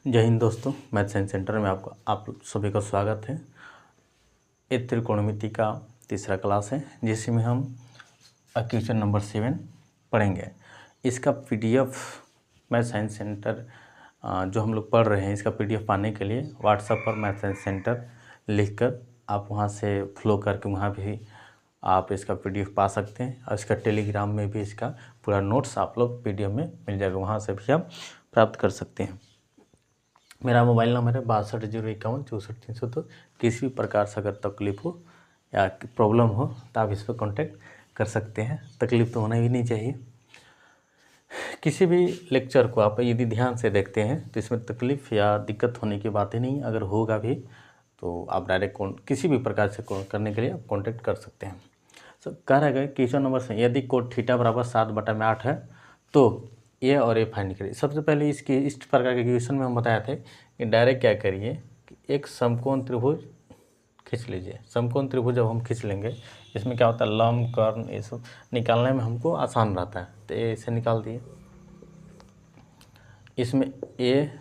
जय हिंद दोस्तों, math science centre में आप सभी का स्वागत है। ये त्रिकोणमिति का तीसरा क्लास है जिसमें हम क्वेश्चन नंबर 7 पढ़ेंगे। इसका पीडीएफ मैथ साइंस सेंटर जो हम लोग पढ़ रहे हैं, इसका पीडीएफ पाने के लिए व्हाट्सएप पर मैथ साइंस सेंटर लिखकर आप वहां से फ्लो करके वहां भी आप इसका पीडीएफ पा सकते हैं। और इसका टेलीग्राम में भी इसका पूरा नोट्स आप लोग पीडीएफ में मिल जाएगा, वहाँ से भी आप प्राप्त कर सकते हैं। मेरा मोबाइल नंबर है 620154 किसी भी प्रकार से अगर तकलीफ़ हो या प्रॉब्लम हो तो आप इस पर कॉन्टेक्ट कर सकते हैं। तकलीफ़ तो होना भी नहीं चाहिए। किसी भी लेक्चर को आप यदि ध्यान से देखते हैं तो इसमें तकलीफ़ या दिक्कत होने की बात ही नहीं। अगर होगा भी तो आप डायरेक्ट किसी भी प्रकार से करने के लिए आप कॉन्टेक्ट कर सकते हैं। कह रहा है क्वेश्चन नंबर से, यदि कोट थीटा बराबर 7/8 है तो ए और ए फाइंड करिए। सबसे पहले इस प्रकार के क्वेश्चन में हम बताए थे कि डायरेक्ट क्या करिए कि एक समकोण त्रिभुज खींच लीजिए। समकोण त्रिभुज जब हम खींच लेंगे, इसमें क्या होता है, लंब कर्ण ये सब निकालने में हमको आसान रहता है। तो ए से निकाल दिए। इसमें ए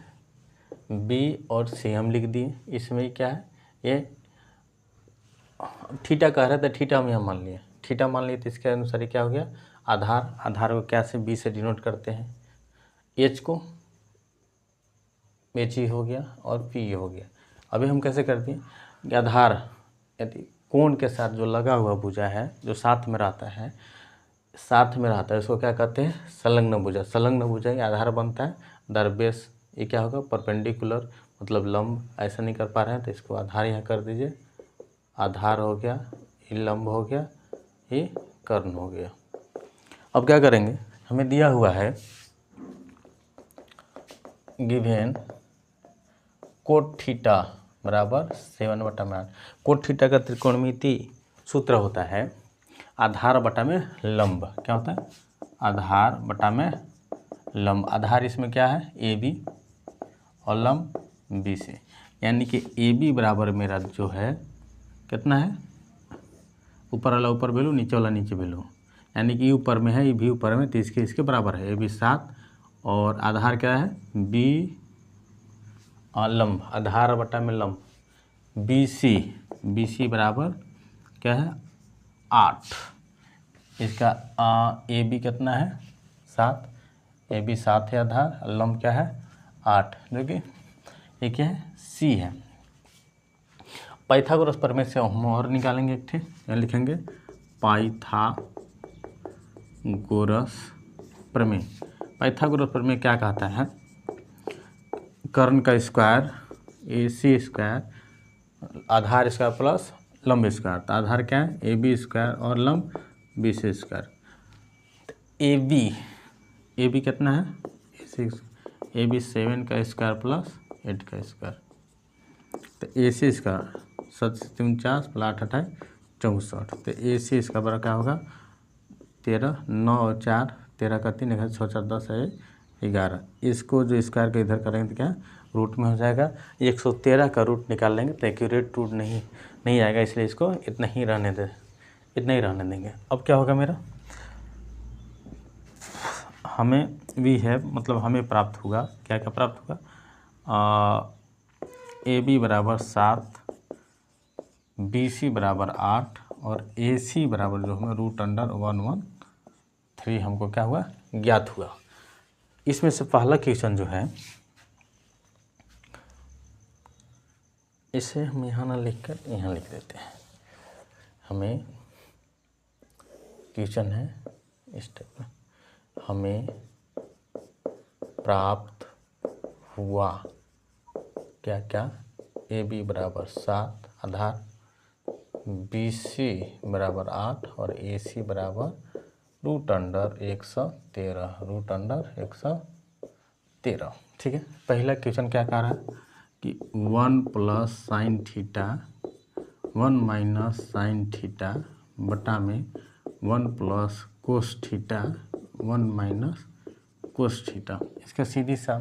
बी और सी हम लिख दिए। इसमें क्या है, ये थीटा कह रहे थे, थीटा हम यहाँ मान लिए, थीटा मान लिए। तो इसके अनुसार ये क्या हो गया, आधार को क्या से बी से डिनोट करते हैं। एच को एच ही हो गया और पी हो गया। अभी हम कैसे करते हैं कि आधार यदि कोण के साथ जो लगा हुआ भुजा है, जो साथ में रहता है उसको क्या कहते हैं, संलग्न भुजा। संलग्न भुजा ये आधार बनता है। दरबेस ये क्या होगा, परपेंडिकुलर मतलब लंब। ऐसा नहीं कर पा रहे हैं तो इसको आधार यहाँ कर दीजिए। आधार हो गया, ये लंब हो गया, ये कर्ण हो गया। अब क्या करेंगे, हमें दिया हुआ है गिवेन कोट थीटा बराबर 7/8। कोट थीटा का त्रिकोणमिति सूत्र होता है आधार बटा में लंब। क्या होता है, आधार बटा में लंब। आधार इसमें क्या है, ए बी और लंब बी से। यानी कि ए बी बराबर मेरा जो है कितना है, ऊपर वाला ऊपर वैल्यू, नीचे वाला नीचे वैल्यू। यानी कि ऊपर में है, ये भी ऊपर में, तो इसके बराबर है। ए बी 7 और आधार क्या है, बी और लंब, आधार बटा में लंब बी सी बराबर क्या है, 8। इसका ए बी कितना है, 7। ए बी 7 है आधार, लंब क्या है 8, जो कि ये क्या है, सी है। पाइथागोरस प्रमेय से हम और निकालेंगे एक थे, यहाँ लिखेंगे पाइथागोरस प्रमेय। पाइथागोरस प्रमेय क्या कहता है, कर्ण का स्क्वायर ए सी स्क्वायर, आधार स्क्वायर प्लस लंब स्क्वायर। तो आधार क्या है, ए बी स्क्वायर और लंब B C square. A B कितना है, 6। ए बी 7 का स्क्वायर प्लस 8 का स्क्वायर। तो ए सी स्क्वायर 7×3 = 8 × 8 = 64। तो ए सी इसका बड़ा क्या होगा, 13। 9 और 4 13 का 3 11 6 4 10 है 11। इसको जो स्क्वायर को इधर करेंगे तो क्या रूट में हो जाएगा। 113 का रूट निकाल लेंगे तो एक्यूरेट रूट नहीं आएगा, इसलिए इसको इतना ही रहने देंगे। अब क्या होगा मेरा, हमें भी है मतलब हमें प्राप्त होगा, क्या प्राप्त होगा, ए बी बराबर 7, बी सी बराबर 8 और ए सी बराबर जो हमें √113 हमको क्या हुआ, ज्ञात हुआ। इसमें से पहला क्वेश्चन जो है, इसे हम यहाँ ना लिखकर यहाँ लिख देते हैं। हमें क्वेश्चन है इस टाइप में, हमें प्राप्त हुआ क्या क्या, ए बी बराबर 7 आधार, बी सी बराबर 8 और ए सी बराबर √113। ठीक है। पहला क्वेश्चन क्या कह रहा है कि 1 + sin थीटा 1 - sin थीटा बटा में 1 + cos थीटा 1 - cos थीटा। इसका सीधी सा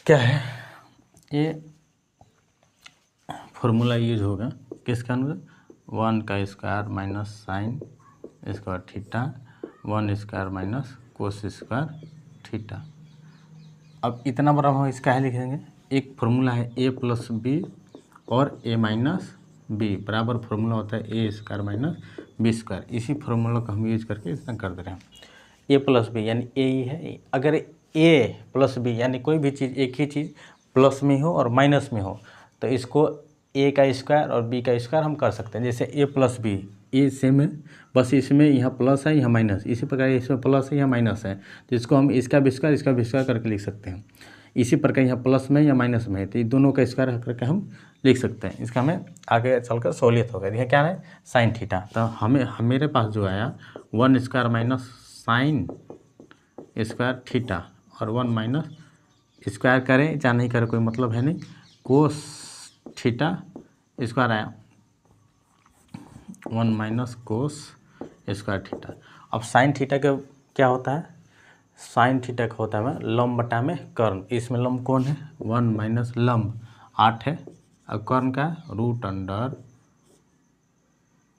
क्या है, ये फॉर्मूला यूज होगा किसका अनुसार, 1 का square minus sign square theta 1 square minus cos square theta. अब इतना बराबर हम इसका है लिख देंगे, एक फार्मूला है ए प्लस बी और ए माइनस बी बराबर फार्मूला होता है ए स्क्वायर माइनस बी स्क्वायर। इसी फार्मूला को हम यूज करके इतना कर दे रहे हैं। ए प्लस बी यानी ए ही है। अगर ए प्लस बी यानी कोई भी चीज़ एक ही चीज़ प्लस में हो और माइनस में हो तो इसको ए का स्क्वायर और बी का स्क्वायर हम कर सकते हैं। जैसे ए प्लस बी, ए सेम है, बस इसमें यहाँ प्लस है यहाँ माइनस, इसी प्रकार इसमें प्लस है यहाँ माइनस है, तो इसको हम इसका भी स्क्वायर करके लिख सकते हैं। इसी प्रकार यहाँ प्लस में या माइनस में है तो ये दोनों का स्क्वायर करके हम लिख सकते हैं। इसका हमें आगे चलकर सहूलियत होगा। देखिए क्या है साइन थीटा, तो हमें मेरे पास जो आया 1 square minus sign square theta और 1 माइनस स्क्वायर करें या नहीं करें कोई मतलब है नहीं, कोस थीटा स्क्वायर आया 1 माइनस कोस स्क्वायर थीटा। अब साइन थीटा का क्या होता है, साइन थीटा का होता है लंब बटा में कर्ण। इसमें लंब कौन है 1 माइनस लंब 8 है और कर्ण का रूट अंडर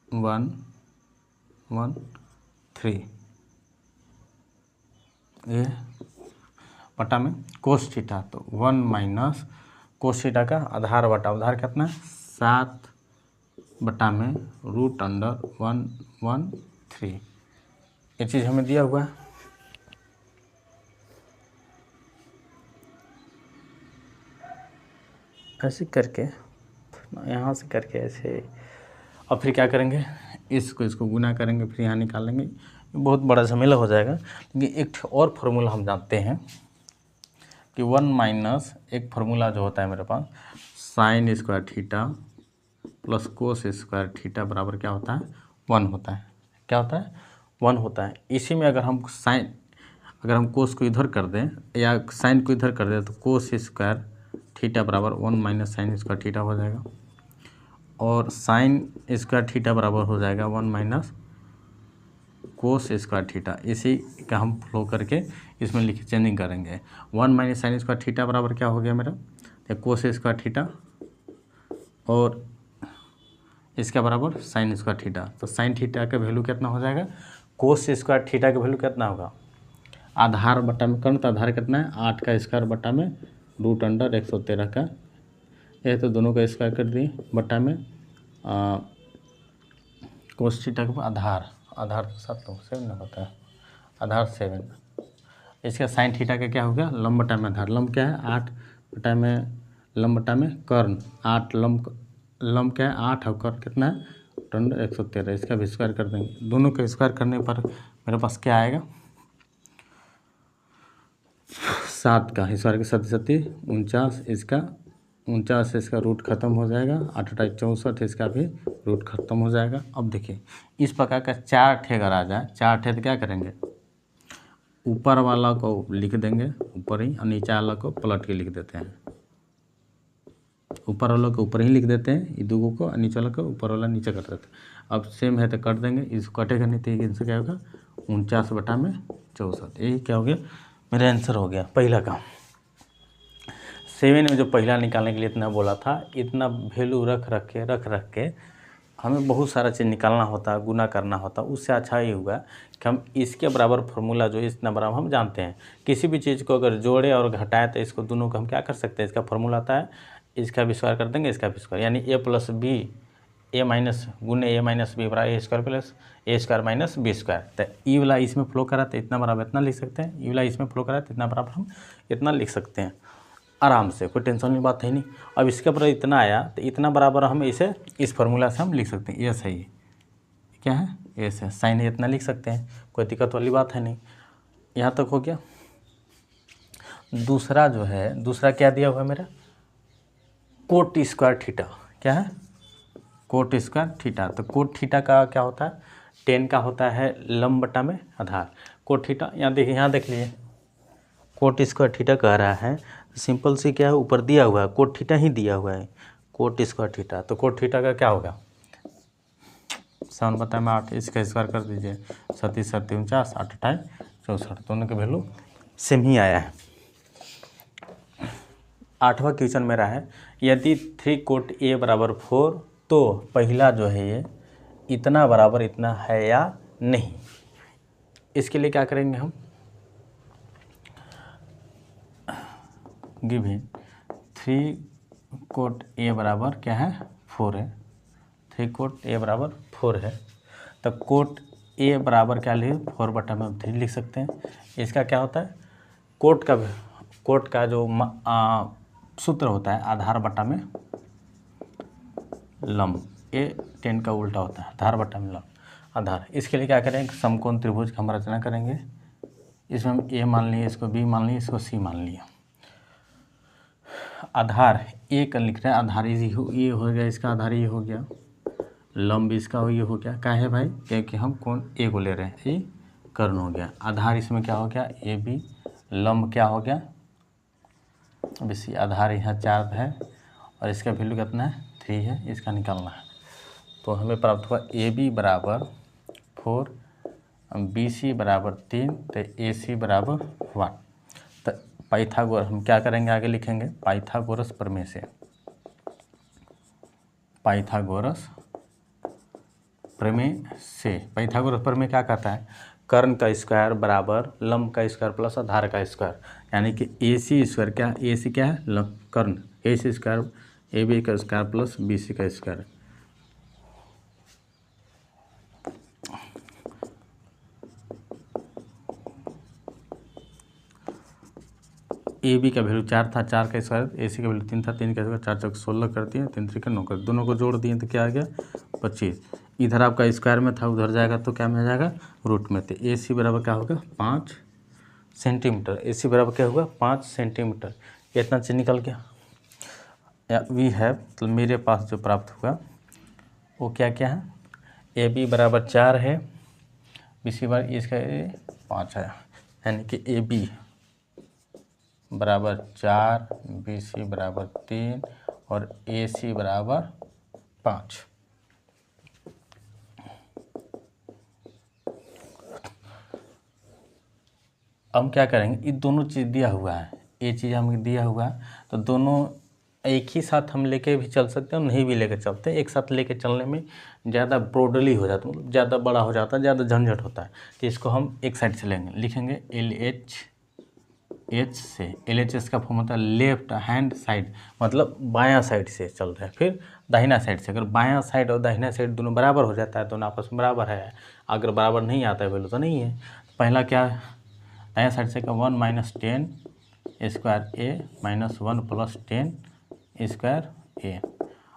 1/3 ये बटा में कोस थीटा, तो 1 माइनस कोस थीटा का आधार बटा उधार कितना 7 बटा में रूट अंडर 1/3। ये चीज़ हमें दिया हुआ है। ऐसे करके यहाँ से करके ऐसे, और फिर क्या करेंगे इसको गुना करेंगे, फिर यहाँ निकालेंगे, बहुत बड़ा झमेला हो जाएगा। लेकिन एक और फार्मूला हम जानते हैं कि 1 माइनस एक फार्मूला जो होता है मेरे पास sine square theta plus cos square theta बराबर क्या होता है 1 होता है। क्या होता है 1 होता है। इसी में अगर हम कोस को इधर कर दें या साइन को इधर कर दें तो कोस स्क्वायर थीटा बराबर 1 माइनस साइन स्क्वायर थीटा हो जाएगा और साइन स्क्वायर थीटा बराबर हो जाएगा 1 माइनस कोस स्क्वायर थीटा। इसी का हम फ्लो करके इसमें लिख चेंजिंग करेंगे। 1 माइनस साइन स्क्वायर थीटा बराबर क्या हो गया मेरा तो कोस स्क्वायर थीटा और इसका बराबर साइन स्क्वायर थीटा। तो साइन थीटा का वैल्यू कितना हो जाएगा, कोस स्क्वायर थीटा का वैल्यू कितना होगा, आधार बटा में कर्ण, तो आधार कितना है 8 का स्क्वायर बटा में रूट अंडर 113 का, यह तो दोनों का स्क्वायर कर दिए बटा में कोस थीटा का आधार तो 7 ना होता है, आधार 7। इसका साइन थीटा का क्या होगा लंब बटा में आधार, लंब क्या है 8 बटा में लंब बटा में कर्ण, 8 लंब क्या है 8 और कर्ण कितना है रूट अंडर 113। इसका भी स्क्वायर कर देंगे, दोनों का स्क्वायर करने पर मेरे पास क्या आएगा 7 का स्क्वायर के 7 49, इसका 49 इसका रूट खत्म हो जाएगा, 8 64 इसका भी रूट खत्म हो जाएगा। अब देखिए इस प्रकार का 4 ठे अगर आ जाए, 4 ठे तो क्या करेंगे ऊपर वाला को लिख देंगे ऊपर ही और नीचे वाला को पलट के लिख देते हैं। ऊपर वाला को ऊपर ही लिख देते हैं ये दोनों को, नीचे वाला को ऊपर वाला नीचे कर देते हैं। अब सेम है तो कर देंगे, इसको कटेगा नहीं तो इनसे क्या होगा 49 बटा में 64। यही क्या हो गया मेरा आंसर हो गया पहला काम। 7 में जो पहला निकालने के लिए इतना बोला था, इतना वैल्यू रख के हमें बहुत सारा चीज़ निकालना होता है, गुना करना होता है। उससे अच्छा ये हुआ कि हम इसके बराबर फार्मूला जो इतना बराबर हम जानते हैं। किसी भी चीज़ को अगर जोड़े और घटाए तो इसको दोनों को हम क्या कर सकते हैं, इसका फार्मूला आता है, इसका भी स्क्वायर कर देंगे, इसका भी स्क्वायर, यानी ए प्लस बी ए माइनस गुने ए माइनस बी बराबर ए स्क्वायर प्लस ए स्क्वायर माइनस बी स्क्वायर। तो ई वाला इसमें फ्लो करा तो इतना बराबर इतना लिख सकते हैं, ई वाला इसमें फ्लो करा तो इतना बराबर हम इतना लिख सकते हैं आराम से, कोई टेंशन वाली बात है नहीं। अब इसके ऊपर इतना आया तो इतना बराबर हम इसे इस फार्मूला से हम लिख सकते हैं। ये सही है, क्या है ये से साइन है इतना लिख सकते हैं, कोई दिक्कत वाली बात है नहीं। यहाँ तक हो गया। दूसरा जो है, दूसरा क्या दिया हुआ है मेरा कोट स्क्वायर थीटा। क्या है कोट स्क्वायर थीटा। तो कोट थीटा का क्या होता है 10 का होता है लंब बटा में आधार। कोट थीटा यहाँ देखिए, यहाँ देख लीजिए कोट स्क्वायर थीटा कह रहा है, सिंपल सी क्या है ऊपर दिया हुआ है कोट थीटा ही दिया हुआ है कोट स्क्वायर थीटा। तो कोट थीटा का क्या होगा 7 बटा में 8, इसका स्क्वायर कर दीजिए 37 37 49 8 28 64, दोनों के वैल्यू सेम ही आया है। 8वां क्वेश्चन मेरा है यदि 3 कोट ए बराबर 4 तो पहला जो है ये इतना बराबर इतना है या नहीं। इसके लिए क्या करेंगे हम गिवन 3 कोट ए बराबर क्या है 4 है, 3 कोट ए बराबर 4 है। तो कोट ए बराबर क्या लिखे 4/3 लिख सकते हैं। इसका क्या होता है कोट का जो सूत्र होता है आधार बटा में लंब, ए 10 का उल्टा होता है आधार बटा में लंब आधार। इसके लिए क्या करेंगे समकोण त्रिभुज की हम रचना करेंगे। इसमें हम ए मान लिए, इसको बी मान लिए, इसको सी मान लिया। आधार ए का लिख रहे हैं, आधार ये हो गया, इसका आधार ये हो गया, लंब इसका ये हो गया। क्या है भाई क्योंकि हम कोण ए को ले रहे हैं, ये कर्ण हो गया। आधार इसमें क्या हो गया ए बी, लंब क्या हो गया अब इसी आधार यहाँ 4 है और इसका वैल्यू कितना है 3 है, इसका निकालना है। तो हमें प्राप्त हुआ ए बी बराबर 4, बी सी बराबर 3, तो ए सी बराबर 1। तो पाइथागोरस हम क्या करेंगे आगे लिखेंगे पाइथागोरस प्रमेय से। पाइथागोरस प्रमेय क्या कहता है कर्ण का स्क्वायर बराबर लंब का स्क्वायर प्लस आधार का स्क्वायर, यानी कि ए सी स्क्वायर क्या ए सी क्या है कर्ण, ए सी स्क्वायर ए बी का स्क्वायर प्लस बी सी का स्क्वायर। ए बी का वैल्यू 4 था, 4 का स्क्वायर, ए सी का वैल्यू 3 था, 3 का स्क्वायर 4 चौक 16 कर दिए, 3 3 9 कर, दोनों को जोड़ दिए तो क्या आ गया 25। इधर आपका स्क्वायर में था उधर जाएगा तो क्या में आ जाएगा रूट में। तो ए सी बराबर क्या होगा 5 सेंटीमीटर, ए सी बराबर क्या होगा 5 सेंटीमीटर। इतना चीज निकल गया। वी है तो मेरे पास जो प्राप्त हुआ वो क्या क्या है ए बी बराबर 4 है, बी सी बराबर इसका 5 है, यानी कि ए बी बराबर 4, बी सी बराबर 3 और ए सी बराबर 5। अब क्या करेंगे ये दोनों चीज़ दिया हुआ है, ये चीज़ हमें दिया हुआ है तो दोनों एक ही साथ हम लेके भी चल सकते हैं और नहीं भी लेके चलते। एक साथ लेके चलने में ज़्यादा ब्रॉडली हो जाता है, मतलब ज़्यादा बड़ा हो जाता है, ज़्यादा झंझट होता है। तो इसको हम एक साइड से लेंगे, लिखेंगे LHS से। LHS का फॉर्म होता है लेफ्ट हैंड साइड, मतलब बायां साइड से चल रहा है। फिर दाहिना साइड से, अगर बायां साइड और दाहिना साइड दोनों बराबर हो जाता है दोनों आपस में बराबर है, अगर बराबर नहीं आता है वैल्यू तो नहीं है। पहला क्या दाहिना साइड से का 1 - 10 स्क्वायर ए माइनस 1 + 10 स्क्वायर ए।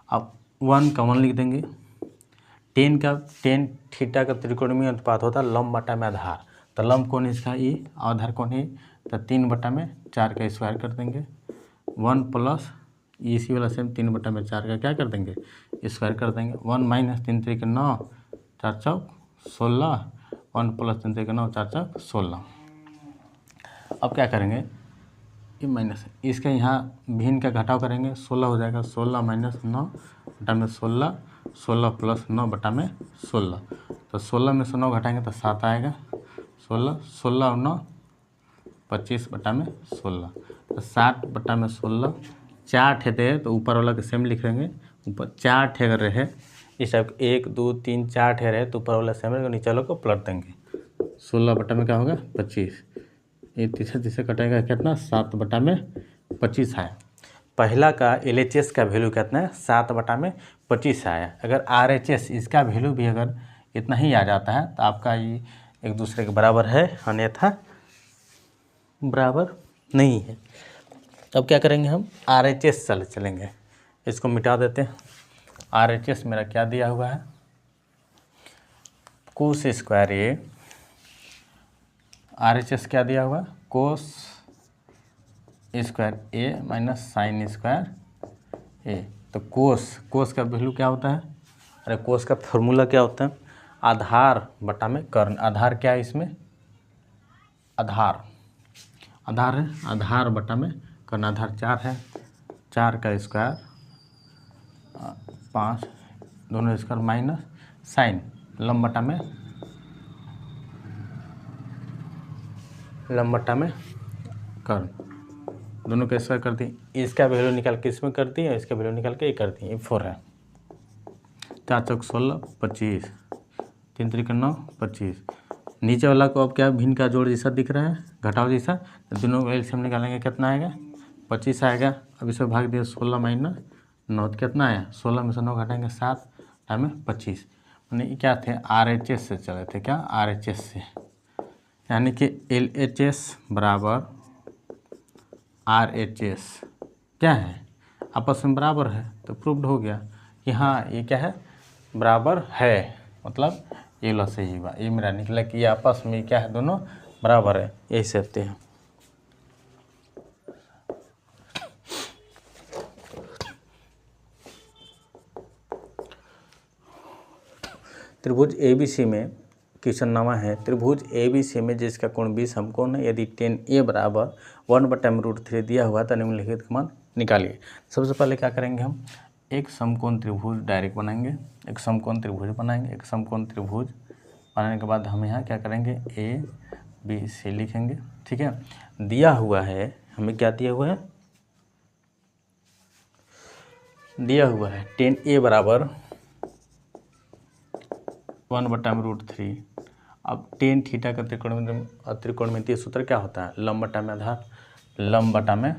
अब 1 का 1 लिख देंगे। 10 थीटा का त्रिकोणीय अनुपात होता है लंब बटा में आधार, तो लंब कौन है इसका ए, आधार कौन है तो 3/4 का स्क्वायर कर देंगे। 1 प्लस इसी वाला सेम 3/4 का क्या कर देंगे स्क्वायर कर देंगे। 1 - 3 × 3 = 9, 4 चौक 16, 1 + 3 × 9 4 चौक 16। अब क्या करेंगे ये माइनस इसका यहाँ भिन्न का घटाव करेंगे, 16 हो जाएगा, 16 - 9 बटा में 16, 16 + 9 बटा में 16। तो 16 में से 9 घटाएंगे तो 7 आएगा, 16 16 और 9 25 बटा में 16। तो 60 बटा में 16। 4 ठेते है तो ऊपर वाला के सेम लिख लेंगे, ऊपर 4 ठे अगर रहे इस टाइप 1 2 3 4 ठे रहे तो ऊपर वाला सेम रहेगा, नीचे वाला को पलट देंगे। 16 बटा में क्या होगा 25, ये तीसरे कटेगा कितना 7 बटा में 25 है। पहला का LHS का वैल्यू कितना है 7 बटा में 25 आया। अगर RHS इसका वैल्यू भी अगर इतना ही आ जाता है तो आपका ये एक दूसरे के बराबर है, अन्यथा बराबर नहीं है। अब क्या करेंगे हम RHS चलेंगे, इसको मिटा देते हैं। RHS मेरा क्या दिया हुआ है कोस स्क्वायर ए, RHS क्या दिया हुआ कोस स्क्वायर ए माइनस साइन स्क्वायर ए। तो कोस का वैल्यू क्या होता है, अरे कोस का फॉर्मूला क्या होता है आधार बटा में कर्ण। आधार क्या है इसमें आधार है, आधार बटा में कर्ण। आधार 4 है, 4 का स्क्वायर 5 दोनों स्क्वायर माइनस साइन लंब बटा में कर्ण, दोनों का स्क्वायर कर दी। इसका वैल्यू निकाल के इसमें कर दी और इसका वैल्यू निकाल के ये कर दी, ये 4 है। 4 चौक 16 25, 3 3 9 25। नीचे वाला को अब क्या भिन्न का जोड़ जैसा दिख रहा है घटाव जैसा, तो दोनों का एलसीएम निकालेंगे कितना आएगा 25 आएगा। अब इसमें भाग दिया 16 माइनस 9 तो कितना आया, 16 में से 9 घटाएंगे 7 में 25। यानी ये क्या थे, RHS से चले थे, क्या RHS से, यानी कि LHS बराबर RHS क्या है, आपस में बराबर है। तो प्रूव्ड हो गया कि हाँ ये क्या है, बराबर है, मतलब ये लो सही हुआ, ये मेरा निकला कि ये आपस में क्या है, दोनों बराबर है, यही सकते हैं। त्रिभुज ABC में क्वेश्चन नामा है, त्रिभुज ABC में जिसका कोण 20 समकोण है, यदि tan A बराबर 1/√3 दिया हुआ तो निम्नलिखित का मान निकालिए। सबसे पहले क्या करेंगे, हम एक समकोण त्रिभुज डायरेक्ट बनाएंगे, एक समकोण त्रिभुज बनाएंगे। एक समकोण त्रिभुज बनाने के बाद हम यहाँ क्या करेंगे, ABC लिखेंगे, ठीक है। दिया हुआ है, हमें क्या दिया हुआ है, दिया हुआ है tan A बराबर 1/√3। अब tan थीटा का त्रिकोणमितीय सूत्र क्या होता है, लंब बटा में आधार, लंब बटा में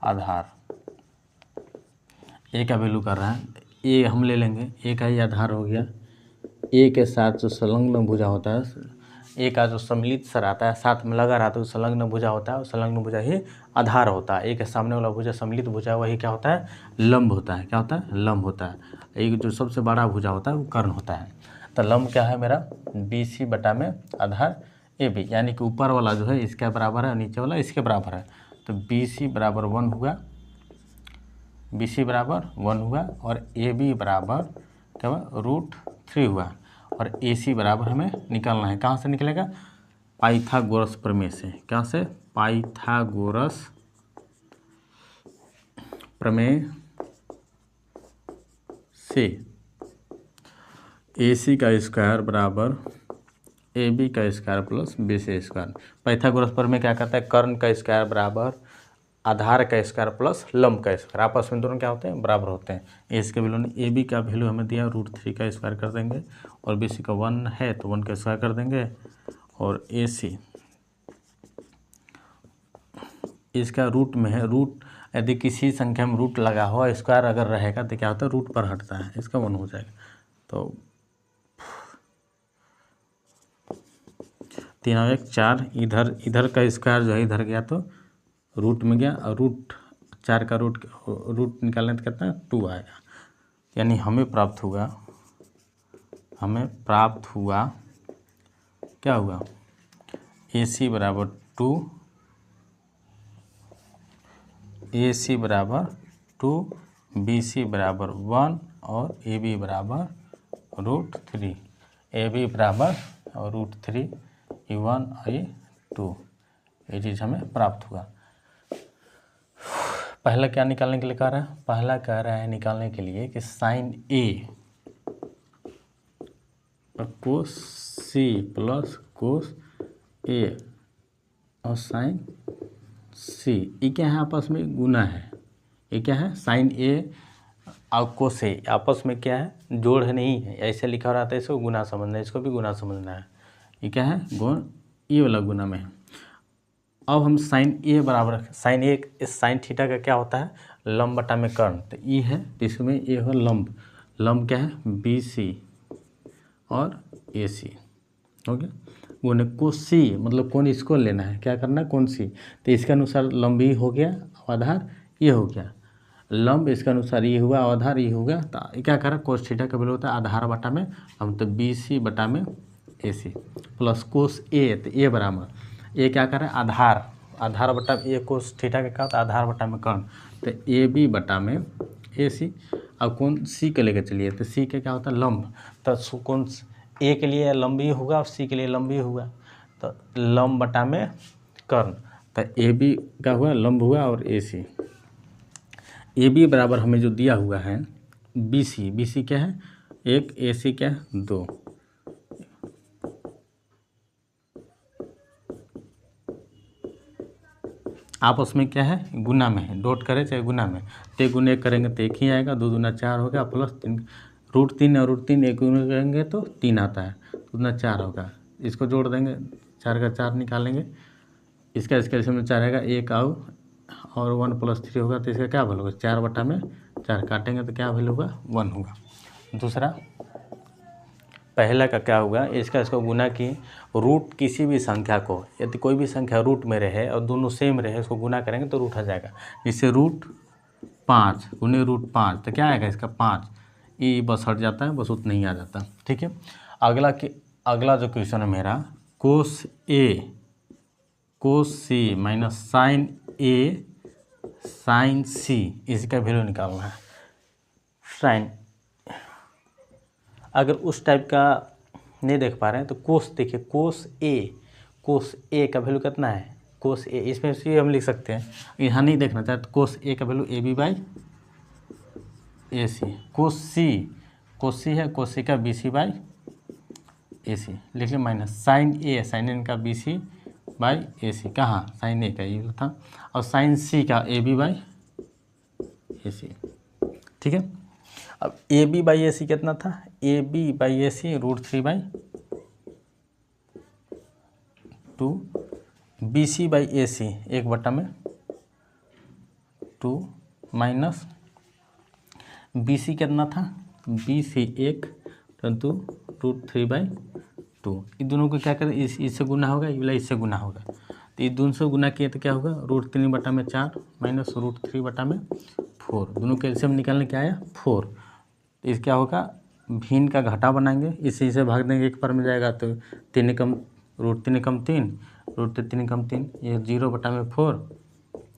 आधार। ए का वैल्यू कर रहा है, ए हम ले लेंगे, ए का ही आधार हो गया, ए के साथ जो संलग्न भुजा होता है, ए का जो सम्मिलित सर आता है साथ में लगा रहता है, संलग्न भुजा होता है, संलग्न भुजा ही आधार होता है। ए के सामने वाला भुजा सम्मिलित भुजा वही क्या होता है, लंब होता है। क्या होता है, लंब होता है। एक जो सबसे बड़ा भुजा होता है वो कर्ण होता है। तो लंब क्या है मेरा, BC बटा में आधार AB, यानी कि ऊपर वाला जो है इसके बराबर है, नीचे वाला इसके बराबर है। तो BC बराबर 1 हुआ, BC बराबर 1 हुआ, और AB बराबर क्या हुआ, √3 हुआ, और AC बराबर हमें निकालना है। कहाँ से निकलेगा, पाइथागोरस प्रमेय से। कहाँ से, पाइथागोरस प्रमेय से। AC का स्क्वायर बराबर AB का square plus BC square. Pythagoras प्रमेय क्या कहता है, कर्ण का स्क्वायर बराबर आधार का स्क्वायर प्लस लंब का स्क्वायर, आपस में दोनों क्या होते हैं, बराबर होते हैं। इसके वैल्यू ने AB का वैल्यू हमें दिया √3 का स्क्वायर कर देंगे, और BC का 1 है तो 1 का स्क्वायर कर देंगे, और AC इसका रूट में है, रूट यदि किसी संख्या में रूट लगा हुआ स्क्वायर अगर रहेगा तो क्या होता है, रूट पर हटता है, इसका 1 हो जाएगा। तो 3 और 1 4, इधर का स्क्वायर जो है इधर गया तो रूट में गया, और रूट 4 का रूट निकालने तो कितना 2 आएगा। यानी हमें प्राप्त हुआ क्या हुआ, AC बराबर 2, AC बराबर 2, BC बराबर 1, और AB बराबर √3। AB बराबर √3, ये 1 और ये 2, ये चीज़ हमें प्राप्त हुआ। पहला क्या निकालने के लिए कह रहा है, पहला कह रहा है निकालने के लिए कि sine A cos C plus cos A और साइन C, ये क्या है, आपस में गुना है। ये क्या है, साइन A और कोस A आपस में क्या है, जोड़ है, नहीं है, ऐसे लिखा रहा था, इसको गुना समझना है, इसको भी गुना समझना है। ये क्या है, गुण, ये वाला गुना में है। अब हम साइन A बराबर, साइन A इस साइन थीटा का क्या होता है, लंब बटा में कर्ण, तो ये है, तो इसमें ये है लंब, लंब क्या है BC और AC हो गया। गुने कोस C, मतलब कौन इसको लेना है, क्या करना है, कौन C, तो इसके अनुसार लंब ही हो गया, आधार ये हो गया, लंब इसके अनुसार ये हुआ, आधार ये हो गया। तो क्या करा, कोस थीटा का वैल्यू होता है आधार बटा में हम, तो BC बटा में AC प्लस कोस A, तो A बराबर ये क्या कर रहा है, आधार बटा ए, कोस थीटा का क्या होता है, आधार बटा में कर्ण, तो AB बटा में AC। अब कौन C के लेकर चलिए, तो C के क्या होता है, लंब, तो कौन A के लिए लंब ही होगा और C के लिए लंब ही होगा, तो लंब बटा में कर्ण, तो AB का हुआ लंब हुआ, और AC। AB बराबर हमें जो दिया हुआ है BC क्या है 1, AC क्या है 2। आपस में क्या है, गुना में है, डॉट करें चाहे गुना में, तो गुने करेंगे तो 1 ही आएगा, 2 दूना 4 हो गया, प्लस 3 √3 और √3 एक गुना करेंगे तो 3 आता है, 2 दूना 4 होगा, इसको जोड़ देंगे, 4 का 4 निकालेंगे, इसका इसमें 4 आएगा, 1 और और 1+3 होगा तो इसका क्या वैल्यू होगा, 4/4 काटेंगे तो क्या वैल्यू होगा, 1 होगा। दूसरा पहला का क्या होगा, इसको गुना किए, रूट किसी भी संख्या को, यदि कोई भी संख्या रूट में रहे और दोनों सेम रहे उसको गुना करेंगे तो रूट आ जाएगा। जैसे √5 गुने √5 तो क्या आएगा इसका 5, ये बस हट जाता है, बस उतना ही आ जाता है। ठीक है, अगला जो क्वेश्चन है मेरा, कोस सी माइनस साइन सी, इसका वैल्यू निकालना है। साइन अगर उस टाइप का नहीं देख पा रहे हैं तो कोस देखिए, कोस ए का वैल्यू कितना है, कोस ए, इसमें से हम लिख सकते हैं, यहाँ नहीं देखना चाहते तो कोस ए का वैल्यू AB/AC। कोस सी है, कोस सी का BC/AC लिख लिया, माइनस साइन एन का BC/AC, कहाँ साइन ए का ये था, और साइन सी का AB/AC। ठीक है, अब AB/AC कितना था, AB/AC √3/2, BC/AC 1/2 माइनस BC कितना था, BC 1 परंतु √3/2। इन दोनों को क्या करें, इससे गुना होगा, ये वाला इससे गुना होगा, तो ये दोनों से गुना किए तो क्या होगा, √3/4 माइनस √3/4। दोनों के एलसीएम निकालने क्या आया 4। तो इस क्या होगा, भिन्न का घटा बनाएंगे, इसे भाग देंगे, एक पर में जाएगा तो 3 कम √3 कम 3 √3 कम 3, ये 0/4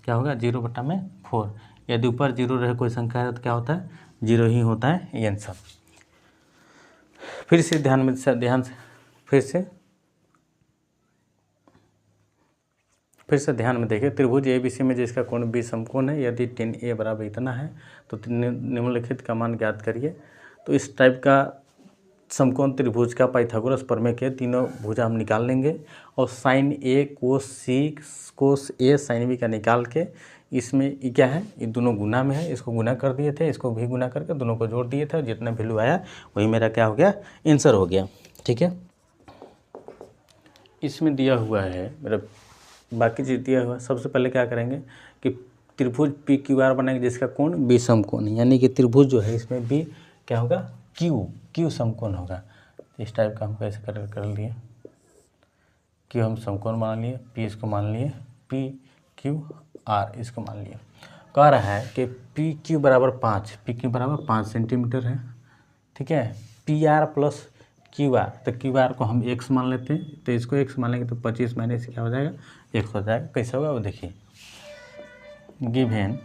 क्या होगा, 0/4। यदि ऊपर 0 रहे कोई संख्या है तो क्या होता है, 0 ही होता है, ये आंसर। फिर से ध्यान में देखिए, त्रिभुज ABC में जिसका कोण B समकोण है, यदि tan A बराबर इतना है तो निम्नलिखित का मान ज्ञात करिए। तो इस टाइप का समकोण त्रिभुज का पाइथागोरस प्रमेय के तीनों भुजा हम निकाल लेंगे, और sine A cos A sine B का निकाल के, इसमें ये क्या है, ये दोनों गुना में है, इसको गुना कर दिए थे, इसको भी गुना करके दोनों को जोड़ दिए थे, और जितना वैल्यू आया वही मेरा क्या हो गया, आंसर हो गया। ठीक है, इसमें दिया हुआ है मेरा बाकी चीज़ दिया हुआ है। सबसे पहले क्या करेंगे कि त्रिभुज PQR बनाएंगे जिसका कोण B समकोण, यानी कि त्रिभुज जो है इसमें B क्या होगा, Q समकोण होगा। तो इस टाइप का हम कैसे कर लिए, Q हम समकोण मान लिए, P इसको मान लिए, PQR इसको मान लिए। कह रहा है कि PQ बराबर 5 सेंटीमीटर है। ठीक है, PR प्लस QR, तो QR को हम x मान लेते हैं, तो इसको x मान लेंगे तो 25 माइनस क्या हो जाएगा, 1 हो जाएगा। कैसे होगा वो देखिए, गिवन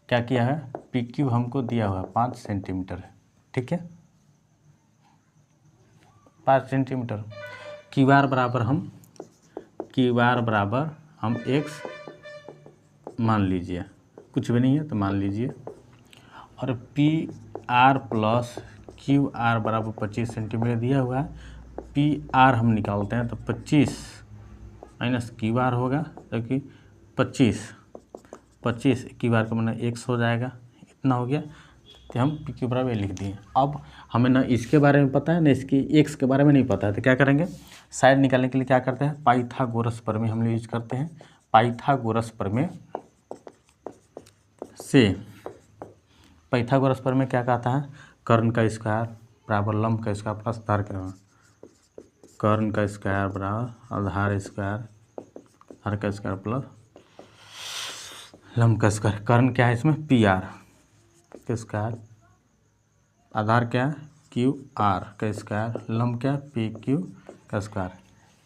क्या किया है, PQ हमको दिया हुआ 5 सेंटीमीटर है। ठीक है, 5 सेंटीमीटर। QR बराबर हम x मान लीजिए, कुछ भी नहीं है तो मान लीजिए, और PR प्लस QR बराबर 25 सेंटीमीटर दिया हुआ है। PR हम निकालते हैं तो 25 माइनस QR होगा, क्योंकि 25 QR का मतलब x हो जाएगा, इतना हो गया। तो हम PQ बराबर लिख दिए। अब हमें ना इसके बारे में पता है ना इसकी x के बारे में नहीं पता है, तो क्या करेंगे, साइड निकालने के लिए क्या करते हैं, पाइथागोरस प्रमेय हम लोग यूज करते हैं। पाइथागोरस प्रमेय क्या कहता है, कर्ण का स्क्वायर बराबर लंब का स्क्वायर प्लस आधार का, कर्ण का स्क्वायर बराबर आधार का स्क्वायर प्लस लंब का स्क्वायर। कर्ण क्या है इसमें, PR का स्क्वायर, आधार क्या है, QR का स्क्वायर, लंब क्या है, PQ का स्क्वायर।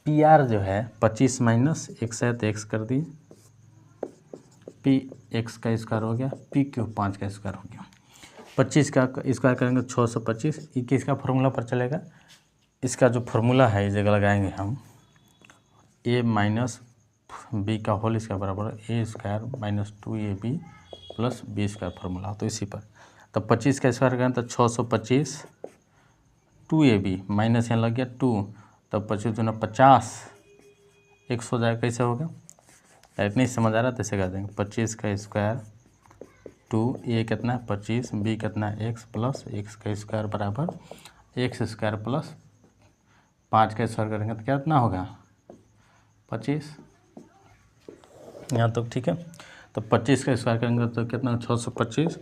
PR जो है 25 माइनस x है तो x कर दिए, PX का स्क्वायर हो गया, PQ 5 का स्क्वायर हो गया। 25 का स्क्वायर करेंगे 625, ये किसका फॉर्मूला पर चलेगा, इसका जो फॉर्मूला है इस जगह लगाएंगे हम, A माइनस B का होल इसका बराबर A square minus 2AB plus B square formula, तो इसी पर। तो 25 का स्क्वायर करें तो 625, 2AB माइनस यहाँ लग गया 2, तब 25 दूना 50, 100 जाएगा। कैसे होगा, इतनी समझ आ रहा है, तो ऐसे कर देंगे 25 का स्क्वायर 2A कितना है 25, B कितना है x प्लस x का स्क्वायर बराबर x स्क्वायर प्लस 5 का स्क्वायर करेंगे तो क्या इतना होगा 25। यहाँ तक ठीक है। तो 25 का स्क्वायर करेंगे तो कितना 625,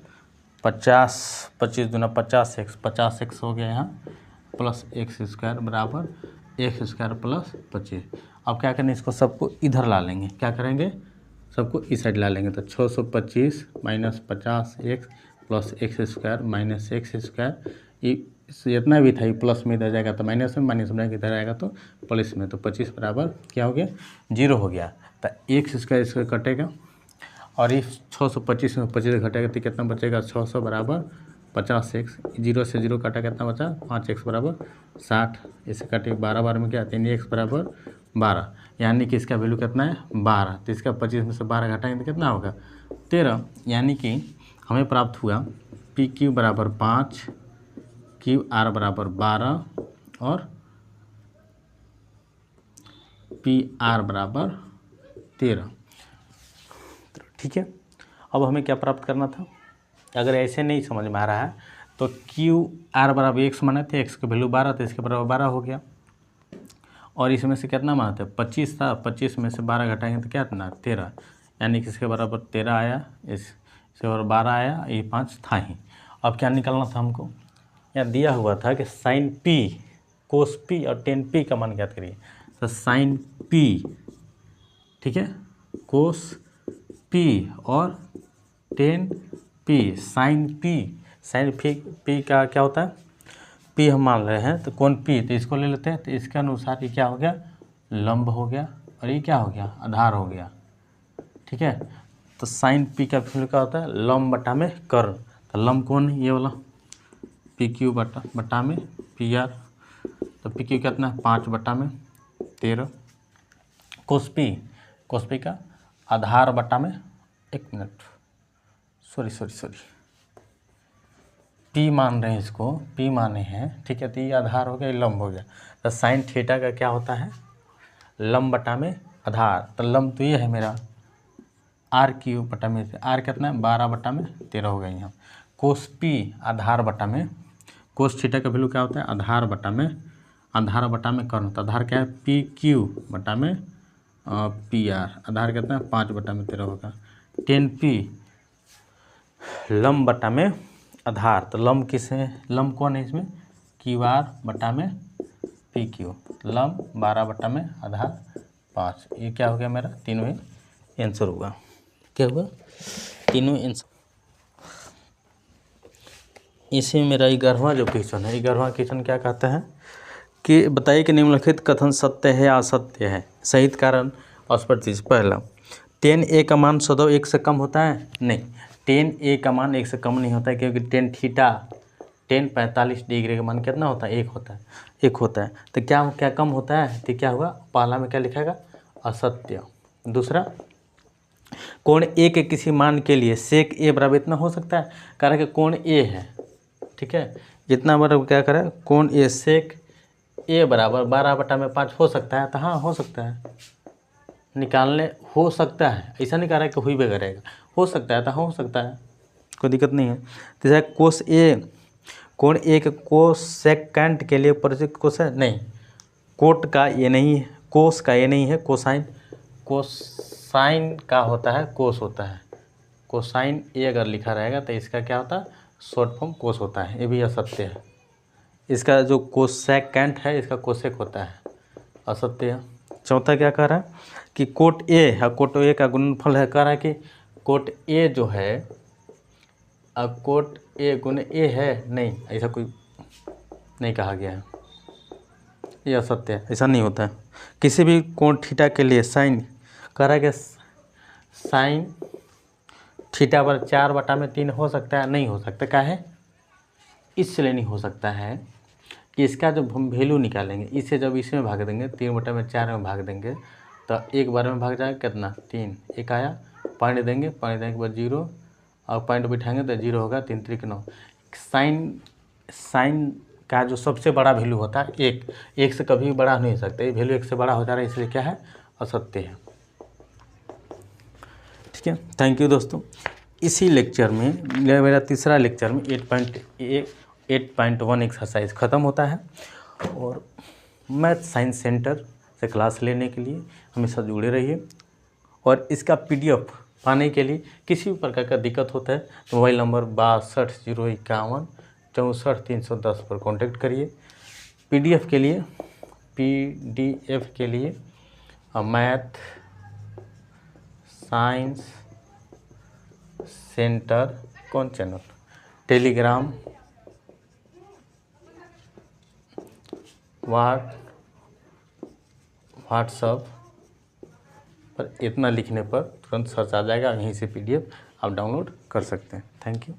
50 दूना 50x, 50x हो गया यहाँ, प्लस एक्स स्क्वायर बराबर एक्स स्क्वायर प्लस 25। अब क्या करेंगे, इसको सबको इधर ला लेंगे, क्या करेंगे, सबको इस साइड ला लेंगे। तो 625 minus 50x plus x square minus x square, ये जितना भी था ये प्लस में इधर जाएगा तो माइनस में, माइनस में इधर आएगा तो प्लस में। तो 25 बराबर क्या हो गया, 0 हो गया। तो एक्स स्क्वायर इसका कटेगा और इस 625 में 25 घटेगा तो कितना बचेगा, 600 बराबर 50x, 0 से 0 काटा कितना बचा, 5x बराबर 60, इसे काटे 12 बार में क्या 3x बराबर 12, यानी कि इसका वैल्यू कितना है 12। तो इसका 25 में से 12 घटाएंगे तो कितना होगा 13, यानी कि हमें प्राप्त हुआ पी क्यू बराबर 5, क्यू आर बराबर 12 और पी आर बराबर 13। ठीक है, अब हमें क्या प्राप्त करना था, अगर ऐसे नहीं समझ में आ रहा है तो क्यू आर बराबर एक्स माने थे, एक्स का वैल्यू 12 तो इसके बराबर 12 हो गया, और इसमें से कितना माना था 25 था, 25 में से 12 घटाएंगे तो क्या था 13, यानी कि इसके बराबर 13 आया, इसके बराबर 12 आया, ये 5 था ही। अब क्या निकालना था हमको, यहाँ दिया हुआ था कि साइन पी, कोस पी और टेन पी का मान ज्ञात करिए। तो साइन पी, ठीक है, कोस पी और टेन पी, साइन पी का क्या होता है, पी हम मान रहे हैं तो कौन पी, तो इसको ले लेते हैं। तो इसके अनुसार ये क्या हो गया, लंब हो गया, और ये क्या हो गया, आधार हो गया। ठीक है, तो साइन पी का वैल्यू क्या होता है, लंब बटा में कर्ण। तो लंब कौन है, ये वाला पी क्यू बटा में पी आर। तो पी क्यू कितना है 5 बटा में 13, कोस पी का आधार बटा में, एक मिनट, सॉरी पी मान रहे हैं, इसको पी माने हैं, ठीक है। तो ये आधार हो गया, ये लंब हो गया। तो साइन थीटा का क्या होता है, लंब बटा में आधार। तो लंब तो ये है मेरा आर क्यू बटा में, आर कितना है 12 बटा में 13 हो गया यहाँ। कोस पी आधार बटा में, कोस थीटा का वैल्यू क्या होता है, आधार बटा में कर्ण। तो आधार क्या है पी क्यू बटा में पी आर, आधार कितना है 5 बटा में 13 होगा। टेन पी लंब बटा में आधार, तो लंब किस है, लंब कौन है इसमें, क्यू आर बटा में पी क्यू, लंब 12 बटा में आधार 5। ये क्या हो गया मेरा, तीनों ही आंसर होगा। क्या हुआ, तीनों आंसर। इसी में मेरा 11वां जो क्वेश्चन है, 11वां क्वेश्चन क्या कहता है कि बताइए कि निम्नलिखित कथन सत्य है या असत्य है, सहित कारण और स्पष्ट चीज। पहला, टेन ए का मान सदैव 1 से कम होता है, नहीं, टेन ए का मान 1 से कम नहीं होता है, क्योंकि टेन थीटा, टेन 45 डिग्री का मान कितना होता है, 1 होता है। तो क्या कम होता है, तो क्या हुआ, पहला में क्या लिखेगा, असत्य। दूसरा, कोण ए के किसी मान के लिए सेक ए बराबर इतना हो सकता है, कह रहा है कि कोण ए है, ठीक है, जितना बराबर क्या करें, कोण ए सेक ए बराबर 12 बटा में 5 हो सकता है। तो हाँ हो सकता है, निकालने हो सकता है, ऐसा नहीं कह रहा है कि हुई भी करेगा, हो सकता है, तो हो सकता है, कोई दिक्कत नहीं है। जैसे कोस ए, कोण ए के कोसेकेंट के लिए परिचित कोस है, नहीं, कोट का ये नहीं है, कोस का ये नहीं है, कोसाइन का होता है, कोस होता है। कोसाइन ए अगर लिखा रहेगा तो इसका क्या होता है, शॉर्ट फॉर्म कोस होता है, ये भी असत्य है। इसका जो कोसेकेंट है इसका कोसेक होता है, असत्य है। चौथा क्या कह रहा है कि कोट ए है, कोट ए का गुणनफल है, कह रहा है कि कोट ए जो है, अब कोट ए गुण ए है, नहीं, ऐसा कोई नहीं कहा गया है, ये असत्य है, ऐसा नहीं होता है। किसी भी कोण थीटा के लिए साइन, कह रहा है कि साइन थीटा पर 4 बटा में 3 हो सकता है, नहीं हो सकता, क्या है, इसलिए नहीं हो सकता है कि इसका जब हम वैल्यू निकालेंगे, इसे जब इसमें भाग देंगे, 3 बटा में 4 में भाग देंगे, तो एक बार में भाग जाएगा कितना, 3, एक आया, पॉइंट देंगे, पॉइंट देने के बाद 0, और पॉइंट बिठाएंगे तो 0 होगा, 3 3 9। साइन का जो सबसे बड़ा वैल्यू होता है 1 से कभी बड़ा नहीं हो सकता, ये वैल्यू 1 से बड़ा हो जा रहा है, इसलिए क्या है, असत्य है। ठीक है, थैंक यू दोस्तों। इसी लेक्चर में, मेरा तीसरा लेक्चर में 8.1 एक्सरसाइज ख़त्म होता है, और मैथ साइंस सेंटर से क्लास लेने के लिए हमेशा जुड़े रहिए, और इसका PDF पाने के लिए किसी भी प्रकार का दिक्कत होता है तो मोबाइल नंबर 620151 64 310 पर कॉन्टेक्ट करिए। PDF के लिए मैथ साइंस सेंटर कौन चैनल, टेलीग्राम, व्हाट्सअप पर इतना लिखने पर तुरंत सर्च आ जाएगा, यहीं से PDF आप डाउनलोड कर सकते हैं। Thank you.